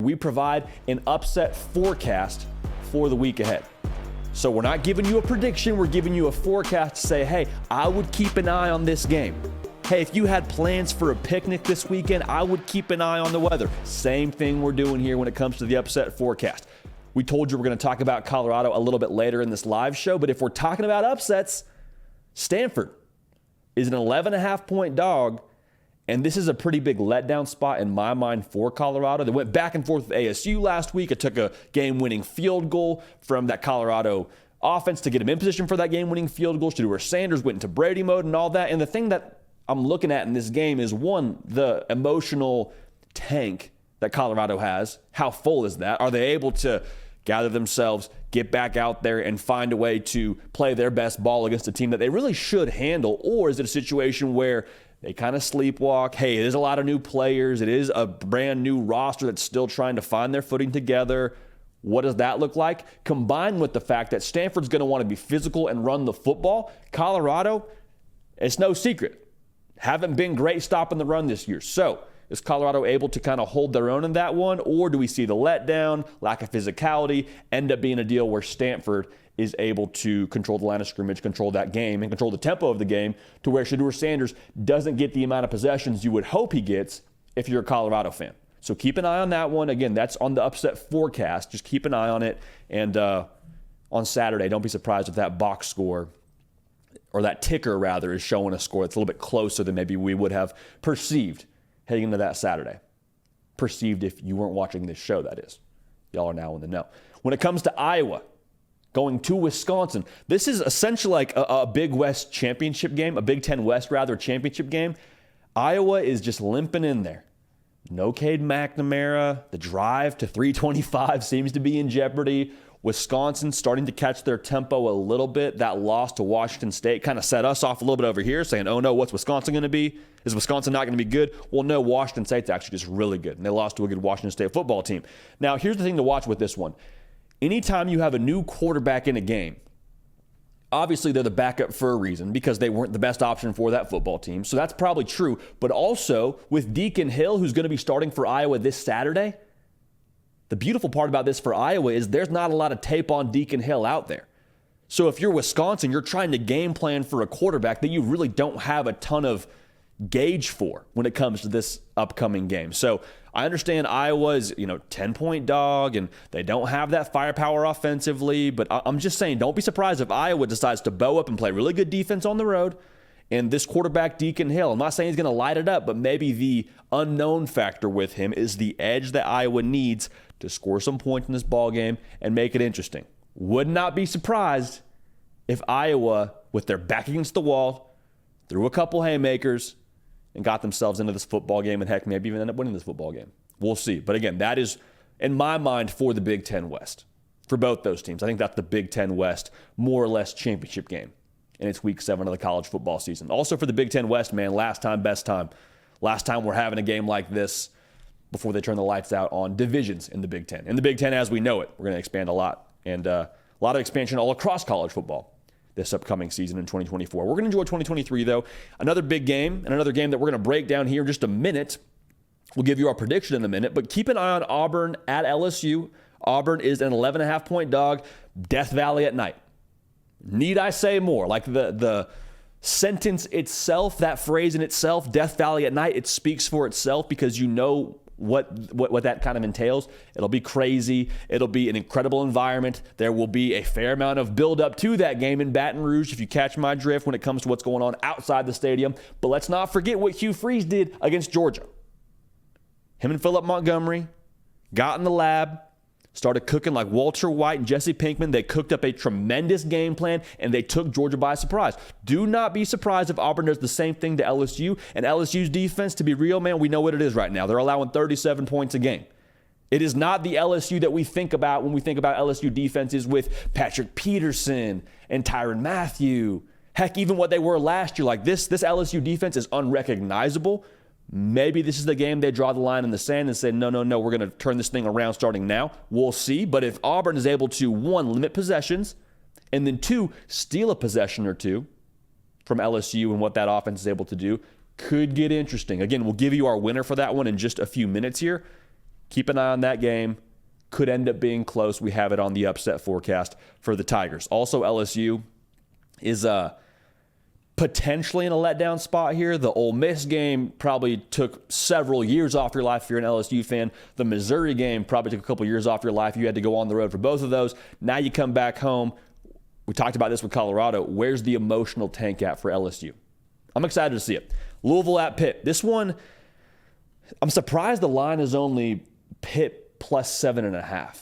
we provide an upset forecast for the week ahead. So we're not giving you a prediction, we're giving you a forecast to say, hey, I would keep an eye on this game. Hey, if you had plans for a picnic this weekend, I would keep an eye on the weather. Same thing we're doing here when it comes to the upset forecast. We told you we're going to talk about Colorado a little bit later in this live show, but if we're talking about upsets, Stanford is an 11.5-point dog, and this is a pretty big letdown spot in my mind for Colorado. They went back and forth with ASU last week. It took a game-winning field goal from that Colorado offense to get him in position for that game-winning field goal. Shedeur Sanders went into Brady mode and all that. And the thing that I'm looking at in this game is, one, the emotional tank that Colorado has. How full is that? Are they able to gather themselves, get back out there, and find a way to play their best ball against a team that they really should handle? Or is it a situation where they kind of sleepwalk? Hey, it is a lot of new players. It is a brand new roster that's still trying to find their footing together. What does that look like? Combined with the fact that Stanford's going to want to be physical and run the football, Colorado, it's no secret, haven't been great stopping the run this year. So is Colorado able to kind of hold their own in that one? Or do we see the letdown, lack of physicality, end up being a deal where Stanford is able to control the line of scrimmage, control that game, and control the tempo of the game to where Shedeur Sanders doesn't get the amount of possessions you would hope he gets if you're a Colorado fan? So keep an eye on that one. Again, that's on the upset forecast. Just keep an eye on it. And on Saturday, don't be surprised if that box score, or that ticker rather, is showing a score that's a little bit closer than maybe we would have perceived heading into that Saturday. Perceived if you weren't watching this show, that is. Y'all are now in the know. When it comes to Iowa going to Wisconsin, this is essentially like a Big West championship game, a Big Ten West rather championship game. Iowa is just limping in there. No Cade McNamara. The drive to 325 seems to be in jeopardy. Wisconsin starting to catch their tempo a little bit. That loss to Washington State kind of set us off a little bit over here, saying, oh no, what's Wisconsin going to be? Is Wisconsin not going to be good? Well, no, Washington State's actually just really good, and they lost to a good Washington State football team. Now, here's the thing to watch with this one. Anytime you have a new quarterback in a game, obviously they're the backup for a reason because they weren't the best option for that football team, so that's probably true. But also, with Deacon Hill, who's going to be starting for Iowa this Saturday, the beautiful part about this for Iowa is there's not a lot of tape on Deacon Hill out there. So if you're Wisconsin, you're trying to game plan for a quarterback that you really don't have a ton of gauge for when it comes to this upcoming game. So I understand Iowa's, 10-point dog, and they don't have that firepower offensively, but I'm just saying, don't be surprised if Iowa decides to bow up and play really good defense on the road. And this quarterback, Deacon Hill, I'm not saying he's going to light it up, but maybe the unknown factor with him is the edge that Iowa needs to score some points in this ball game and make it interesting. Would not be surprised if Iowa, with their back against the wall, threw a couple haymakers and got themselves into this football game, and heck, maybe even end up winning this football game. We'll see. But again, that is, in my mind, for the Big Ten West. For both those teams. I think that's the Big Ten West, more or less, championship game. And it's week 7 of the college football season. Also for the Big Ten West, man, last time, best time. Last time we're having a game like this before they turn the lights out on divisions in the Big Ten. In the Big Ten, as we know it, we're going to expand a lot. And a lot of expansion all across college football this upcoming season in 2024. We're going to enjoy 2023, though. Another big game, and another game that we're going to break down here in just a minute. We'll give you our prediction in a minute, but keep an eye on Auburn at LSU. Auburn is an 11.5-point dog. Death Valley at night. Need I say more? Like the sentence itself, that phrase in itself, Death Valley at night, it speaks for itself because you know what that kind of entails. It'll be crazy. It'll be an incredible environment. There will be a fair amount of build-up to that game in Baton Rouge, if you catch my drift, when it comes to what's going on outside the stadium. But let's not forget what Hugh Freeze did against Georgia. Him and Philip Montgomery got in the lab, started cooking like Walter White and Jesse Pinkman. They cooked up a tremendous game plan, and they took Georgia by surprise. Do not be surprised if Auburn does the same thing to LSU. And LSU's defense, to be real, man, we know what it is right now. They're allowing 37 points a game. It is not the LSU that we think about when we think about LSU defenses with Patrick Peterson and Tyrann Mathieu. Heck, even what they were last year. Like this LSU defense is unrecognizable. Maybe this is the game they draw the line in the sand and say, no, we're going to turn this thing around starting now. We'll see. But if Auburn is able to, 1, limit possessions, and then 2, steal a possession or 2 from LSU and what that offense is able to do, could get interesting. Again, we'll give you our winner for that one in just a few minutes here. Keep an eye on that game. Could end up being close. We have it on the upset forecast for the Tigers. Also, LSU is potentially in a letdown spot here. The Ole Miss game probably took several years off your life if you're an LSU fan. The Missouri game probably took a couple years off your life. You had to go on the road for both of those. Now you come back home. We talked about this with Colorado. Where's the emotional tank at for LSU? I'm excited to see it. Louisville at Pitt. This one, I'm surprised the line is only Pitt plus 7.5.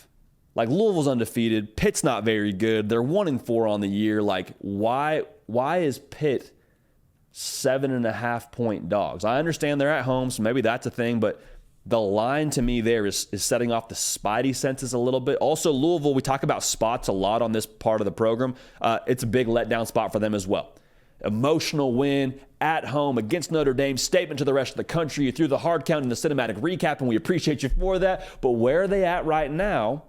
Like, Louisville's undefeated. Pitt's not very good. They're 1-4 on the year. Like, why is Pitt 7.5 point dogs? I understand they're at home, so maybe that's a thing, but the line to me there is setting off the spidey senses a little bit. Also, Louisville, we talk about spots a lot on this part of the program. It's a big letdown spot for them as well. Emotional win at home against Notre Dame. Statement to the rest of the country. You threw the hard count in the cinematic recap, and we appreciate you for that. But where are they at right now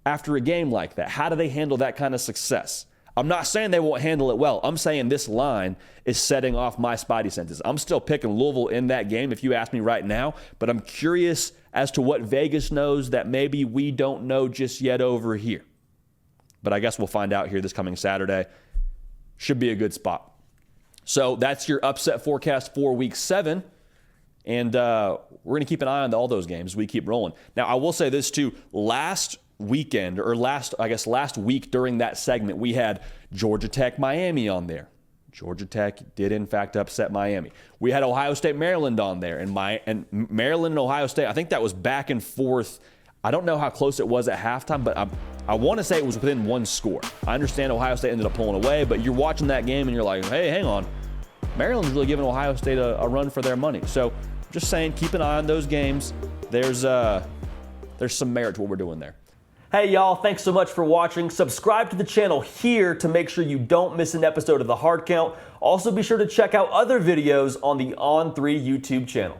after a game like that? How do they handle that kind of success? I'm not saying they won't handle it well. I'm saying this line is setting off my spidey senses. I'm still picking Louisville in that game if you ask me right now, but I'm curious as to what Vegas knows that maybe we don't know just yet over here. But I guess we'll find out here this coming Saturday. Should be a good spot. So that's your upset forecast for Week 7. And we're going to keep an eye on all those games as we keep rolling. Now, I will say this too. Last week during that segment, we had Georgia Tech, Miami on there. Georgia Tech did, in fact, upset Miami. We had Ohio State, Maryland on there. And Maryland and Ohio State, I think that was back and forth. I don't know how close it was at halftime, but I want to say it was within one score. I understand Ohio State ended up pulling away, but you're watching that game and you're like, hey, hang on. Maryland's really giving Ohio State a run for their money. So just saying, keep an eye on those games. There's some merit to what we're doing there. Hey, y'all, thanks so much for watching. Subscribe to the channel here to make sure you don't miss an episode of The Hard Count. Also, be sure to check out other videos on the On3 YouTube channel.